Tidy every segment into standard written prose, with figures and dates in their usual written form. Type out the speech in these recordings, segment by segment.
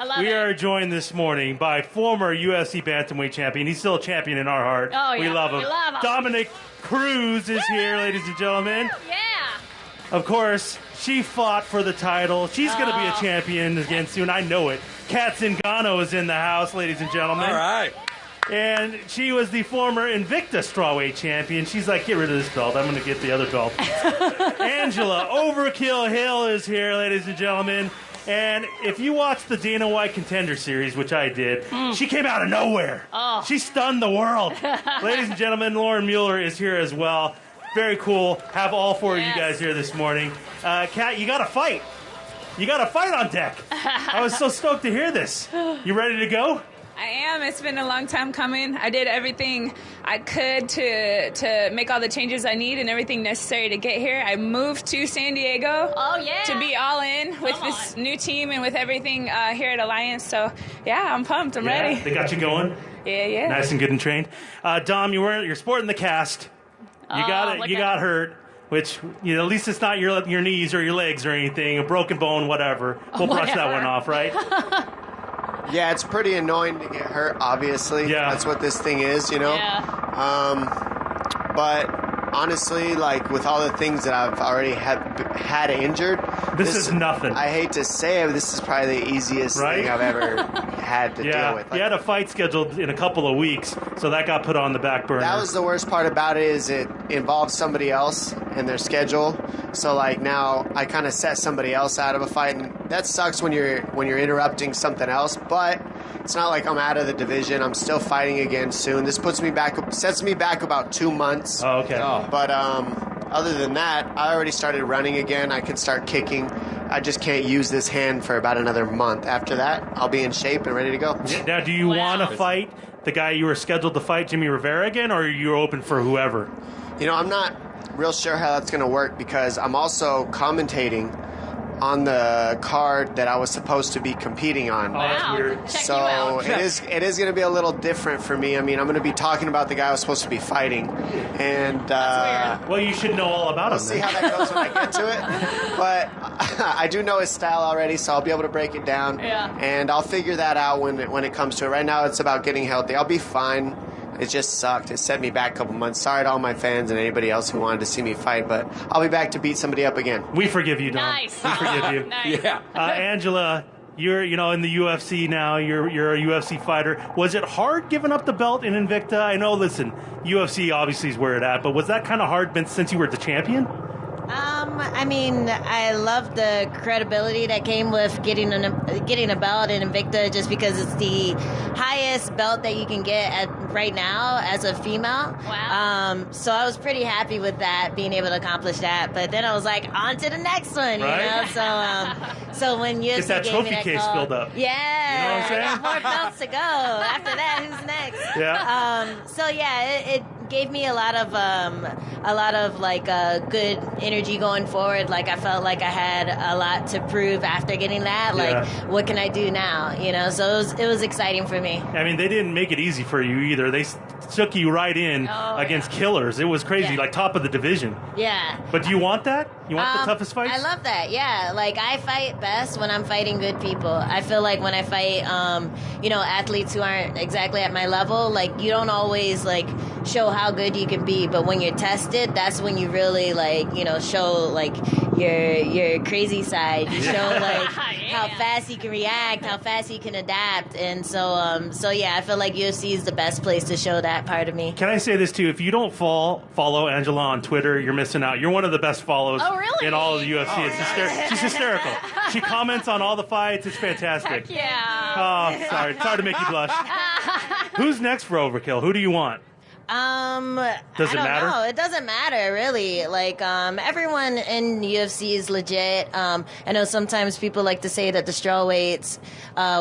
I love we it. are joined this morning by former UFC bantamweight champion. He's still a champion in our heart. Oh, yeah. We love him. We love him. Dominic Cruz is here, ladies and gentlemen. Yeah. Of course, she fought for the title. She's going to be a champion again soon. I know it. Kat Zingano is in the house, ladies and gentlemen. All right. And she was the former Invicta strawweight champion. She's like, get rid of this belt. I'm going to get the other belt. Angela Overkill Hill is here, ladies and gentlemen. And if you watch the Dana White Contender Series, which I did, she came out of nowhere. Oh. She stunned the world. Ladies and gentlemen, Lauren Mueller is here as well. Very cool. Have all four of you guys here this morning. Kat, you got to fight. You got to fight on deck. I was so stoked to hear this. You ready to go? I am. It's been a long time coming. I did everything I could to make all the changes I need and everything necessary to get here. I moved to San Diego to be all in with this new team and with everything here at Alliance. So, yeah, I'm pumped. I'm ready. They got you going? Yeah. Nice and good and trained. Dom, you're sporting the cast. You got hurt, which, at least it's not your knees or your legs or anything, a broken bone, whatever. We'll brush that one off, right? Yeah, it's pretty annoying to get hurt, obviously. Yeah. That's what this thing is, Yeah. But honestly, with all the things that I've already had injured, this is nothing. I hate to say it, but this is probably the easiest thing I've ever had to deal with. You had a fight scheduled in a couple of weeks, so that got put on the back burner. That was the worst part about it, is it involved somebody else and their schedule. So now I kind of set somebody else out of a fight, and that sucks when you're interrupting something else. But it's not like I'm out of the division. I'm still fighting again soon. This sets me back about 2 months. Oh, okay. But other than that, I already started running again. I can start kicking. I just can't use this hand for about another month. After that, I'll be in shape and ready to go. Now, do you want to fight the guy you were scheduled to fight, Jimmy Rivera, again, or are you open for whoever? I'm not real sure how that's going to work because I'm also commentating on the card that I was supposed to be competing on. Oh, that's weird. Check So you out. it is going to be a little different for me. I mean, I'm going to be talking about the guy I was supposed to be fighting, and That's weird. Well, you should know all about we'll him. see how that goes when I get to it. But I do know his style already, so I'll be able to break it down. Yeah. And I'll figure that out when it comes to it. Right now, it's about getting healthy. I'll be fine. It just sucked. It set me back a couple months. Sorry to all my fans and anybody else who wanted to see me fight, but I'll be back to beat somebody up again. We forgive you, Dom. Nice. We forgive you. Nice. Yeah. Angela, you're in the UFC now. You're a UFC fighter. Was it hard giving up the belt in Invicta? I know. Listen, UFC obviously is where it's at, but was that kind of hard since you were the champion? I mean, I love the credibility that came with getting a belt in Invicta, just because it's the highest belt that you can get right now as a female. Wow. So I was pretty happy with that, being able to accomplish that. But then I was like, on to the next one, Right. So when UFC Get that gave trophy me that call, call, filled up. yeah, You know what I'm saying? I got more belts to go. After that, who's next? Yeah. So yeah, it gave me a lot of good energy going forward. Like, I felt like I had a lot to prove after getting that. Like, what can I do now? So it was exciting for me. I mean, they didn't make it easy for you either. They took you right in against killers. It was crazy, like top of the division. Yeah. But do you want that? You want the toughest fights? I love that. Yeah, like, I fight best when I'm fighting good people. I feel like when I fight, athletes who aren't exactly at my level, like, you don't always show how good you can be, but when you're tested, that's when you really show your crazy side. You show how fast you can react, how fast you can adapt, and so yeah, I feel like UFC is the best place to show that part of me. Can I say this too? If you don't follow Angela on Twitter, you're missing out. You're one of the best follows in all of the UFC. She's hysterical. She comments on all the fights. It's fantastic. Heck yeah. Oh, sorry to make you blush. Who's next for Overkill? Who do you want? Does it matter? No, it doesn't matter, really. Everyone in UFC is legit. I know sometimes people like to say that the strawweights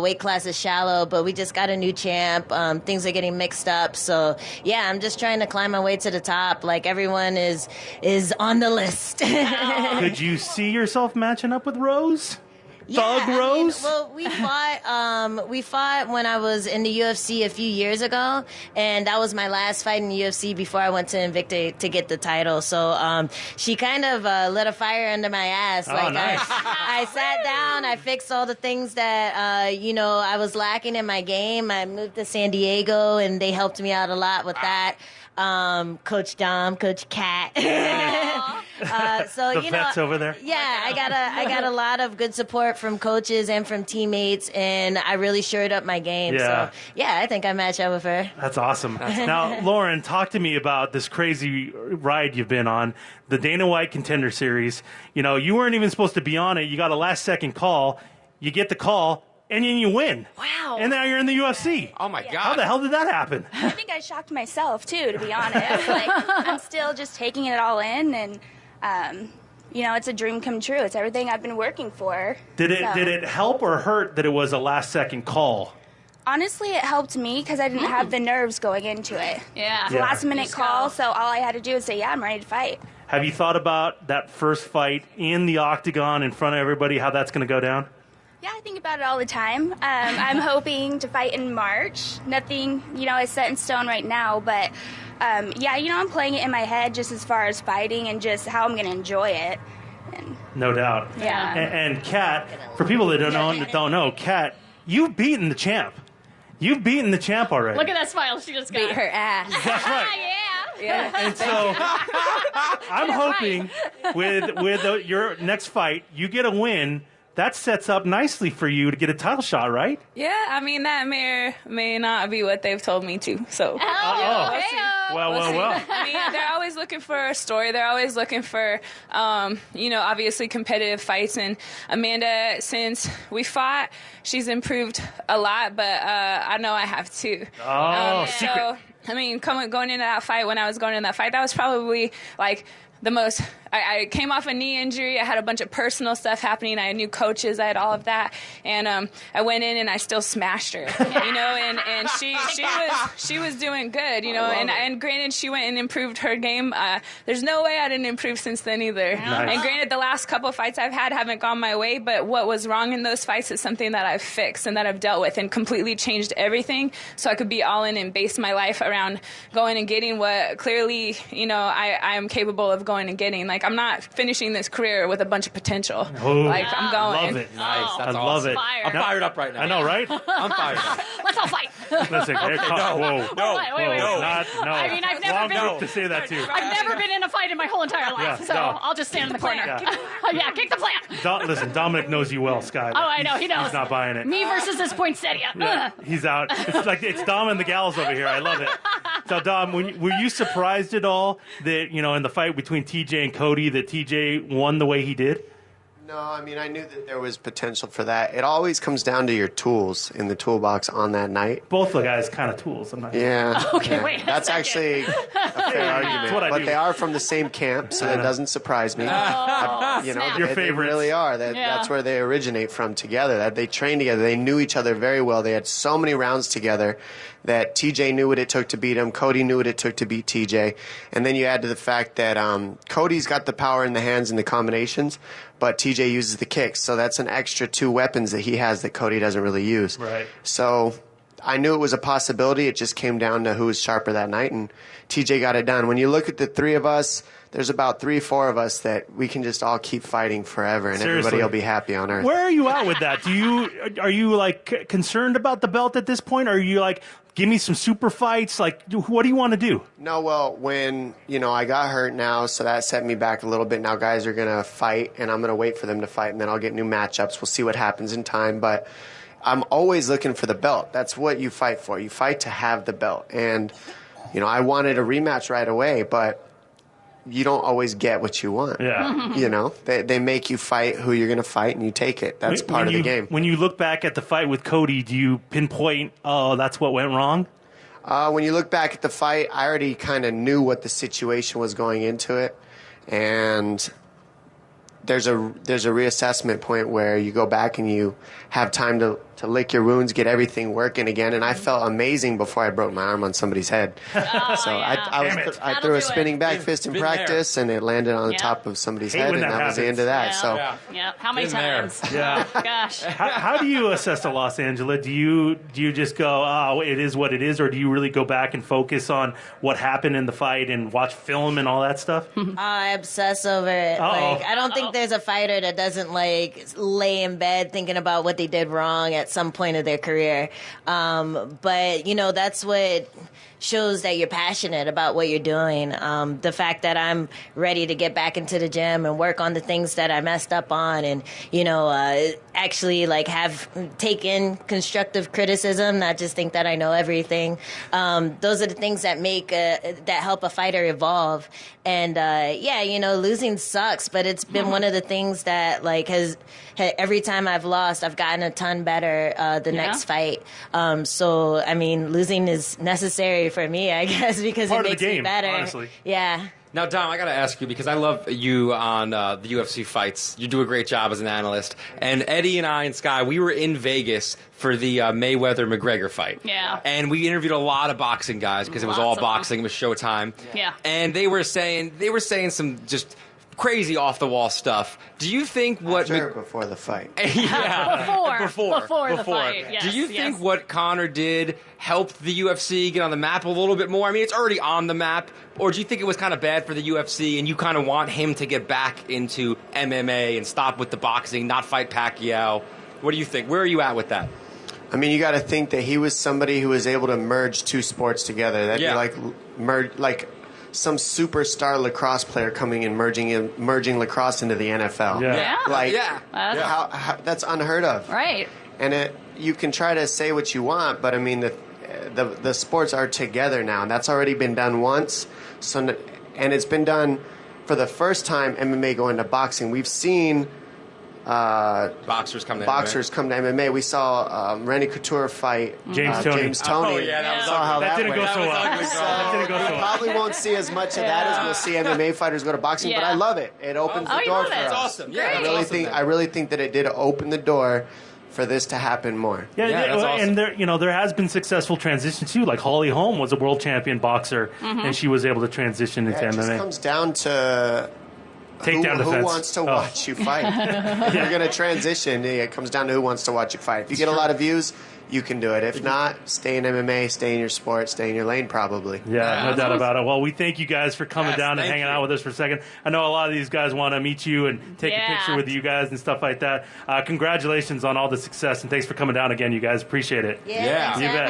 weight class is shallow, but we just got a new champ. Things are getting mixed up. So, yeah, I'm just trying to climb my way to the top. Everyone is on the list. Could you see yourself matching up with Rose? Thug Rose? Well, we fought when I was in the UFC a few years ago, and that was my last fight in the UFC before I went to Invicta to get the title. So she kind of lit a fire under my ass. Nice. I sat down, I fixed all the things that I was lacking in my game. I moved to San Diego, and they helped me out a lot with that. Coach Dom, Coach Kat. So The vets over there. Yeah, I got a lot of good support from coaches and from teammates, and I really shored up my game. Yeah. So yeah, I think I match up with her. That's awesome. Now, Lauren, talk to me about this crazy ride you've been on, the Dana White Contender Series. You weren't even supposed to be on it. You got a last-second call. You get the call, and then you win. Wow. And now you're in the UFC. Oh, my God. How the hell did that happen? I think I shocked myself, too, to be honest. I'm still just taking it all in, and, it's a dream come true. It's everything I've been working for. Did it help or hurt that it was a last-second call? Honestly, it helped me because I didn't have the nerves going into it. Yeah. It's a last-minute call, so all I had to do was say, yeah, I'm ready to fight. Have you thought about that first fight in the octagon in front of everybody, how that's going to go down? Yeah, I think about it all the time. I'm hoping to fight in March. Nothing, is set in stone right now, but I'm playing it in my head just as far as fighting and just how I'm going to enjoy it. No doubt. Yeah. And Kat, for people that don't know, Kat, you've beaten the champ. You've beaten the champ already. Look at that smile she just got. Beat her ass. That's right. Yeah. And so I'm hoping with your next fight, you get a win. That sets up nicely for you to get a title shot, right? Yeah, I mean, that may not be what they've told me to, so. Well. I mean, they're always looking for a story. They're always looking for, obviously competitive fights. And Amanda, since we fought, she's improved a lot, but I know I have too. Secret. So, I mean, going into that fight, when I was going into that fight, that was probably like the most. I came off a knee injury. I had a bunch of personal stuff happening. I had new coaches. I had all of that, and I went in and I still smashed her. And she was doing good. And granted, she went and improved her game. There's no way I didn't improve since then either. Nice. And granted, the last couple of fights I've had haven't gone my way, but what was wrong in those fights is something that I've fixed and that I've dealt with and completely changed everything, so I could be all in and base my life around going and getting what clearly I am capable of going and getting. Like, I'm not finishing this career with a bunch of potential. I'm going. Love it. Nice. That's I love awesome. it. Fire. I'm fired up right now. I know, right? I'm fired up. Let's all fight. Listen, whoa. Wait. No. I mean, I've never Wrong been group to say that too. I've never been in a fight in my whole entire life, Yeah, so no. I'll just stand in the corner. Yeah. Kick the plant. Listen, Dominic knows you well, Sky. Oh, I know, he knows. He's not buying it. Me versus this poinsettia. Yeah, he's out. It's Dom and the gals over here. I love it. So, Dom, were you surprised at all that, in the fight between TJ and Cody, that TJ won the way he did? No, I mean, I knew that there was potential for that. It always comes down to your tools in the toolbox on that night. Both the guys kind of tools. Yeah. Okay, yeah. wait a That's second. actually a fair argument. what I But do. they are from the same camp, so that doesn't surprise me. snap. Your they favorites. really are. Yeah. That's where they originate from together. That they trained together. They knew each other very well. They had so many rounds together that TJ knew what it took to beat him. Cody knew what it took to beat TJ. And then you add to the fact that Cody's got the power in the hands and the combinations, but TJ uses the kicks. So that's an extra two weapons that he has that Cody doesn't really use. Right. So I knew it was a possibility. It just came down to who was sharper that night, and TJ got it done. When you look at the three of us, there's about 3-4 of us that we can just all keep fighting forever, and Seriously. everybody will be happy on Earth. Where are you at with that? Are you concerned about the belt at this point? Or are you give me some super fights? What do you want to do? No, well, when, I got hurt now, so that set me back a little bit. Now guys are going to fight, and I'm going to wait for them to fight, and then I'll get new matchups. We'll see what happens in time, but I'm always looking for the belt. That's what you fight for. You fight to have the belt. And, I wanted a rematch right away, but you don't always get what you want. Yeah. They make you fight who you're going to fight, and you take it. That's part of the game. When you look back at the fight with Cody, do you pinpoint, that's what went wrong? When you look back at the fight, I already kind of knew what the situation was going into it, and there's a reassessment point where you go back and you have time to to lick your wounds, get everything working again. And I felt amazing before I broke my arm on somebody's head. So I threw a spinning back fist in practice, and it landed on the top of somebody's head, and that was the end of that. So how many times? Yeah. Gosh. How do you assess the Los Angeles? Do you just go, oh, it is what it is, or do you really go back and focus on what happened in the fight and watch film and all that stuff? I obsess over it. Like, I don't think there's a fighter that doesn't like lay in bed thinking about what they did wrong at some point of their career. But you know, that's what shows that you're passionate about what you're doing. The fact that I'm ready to get back into the gym and work on the things that I messed up on, and you know, actually like have taken constructive criticism, not just think that I know everything. Those are the things that make that help a fighter evolve. And yeah, you know, losing sucks, but it's been one of the things that like has every time I've lost, I've gotten a ton better the next fight. So I mean, losing is necessary for me, I guess, because Part it of makes the game, me better. honestly. Yeah. Now, Dom, I got to ask you, because I love you on the UFC fights. You do a great job as an analyst. And Eddie and I and Sky, we were in Vegas for the Mayweather-McGregor fight. Yeah. And we interviewed a lot of boxing guys, because it was all Lots of them. boxing. It was Showtime. Yeah. And they were saying some just crazy off-the-wall stuff. Do you think what... Sure, before the fight. Yeah. Before the fight, yes, Do you yes. think what Conor did helped the UFC get on the map a little bit more? I mean, it's already on the map. Or do you think it was kind of bad for the UFC and you kind of want him to get back into MMA and stop with the boxing, not fight Pacquiao? What do you think? Where are you at with that? I mean, you got to think that he was somebody who was able to merge two sports together. That'd be like some superstar lacrosse player coming and merging lacrosse into the NFL. Yeah. Like, Yeah. how, that's unheard of. Right. And you can try to say what you want, but I mean, the sports are together now, and that's already been done once. So, and it's been done for the first time. MMA going to boxing. We've seen boxers come to MMA. We saw Randy Couture fight James Toney. Oh, yeah, that was saw how That didn't went. go so well. That didn't go so We well. probably won't see as much of that as we'll see MMA fighters go to boxing, but Yeah. I love it. It opens the you door love for it. us. That's awesome. Yeah, Great. I really think that it did open the door for this to happen more. Yeah, that's awesome. and there has been successful transitions too. Like Holly Holm was a world champion boxer, and she was able to transition into Yeah, it just MMA. comes down to Takedown who defense. wants to watch you fight. If you're going to transition, it comes down to who wants to watch you fight. If you get a lot of views, you can do it. If not, stay in MMA, stay in your sport, stay in your lane probably. Yeah, no doubt about it. Well, we thank you guys for coming Yes, down and thank hanging you. out with us for a second. I know a lot of these guys want to meet you and take a Yeah. picture with you guys and stuff like that. Congratulations on all the success, and thanks for coming down again, you guys. Appreciate it. Yeah. thanks You for bet.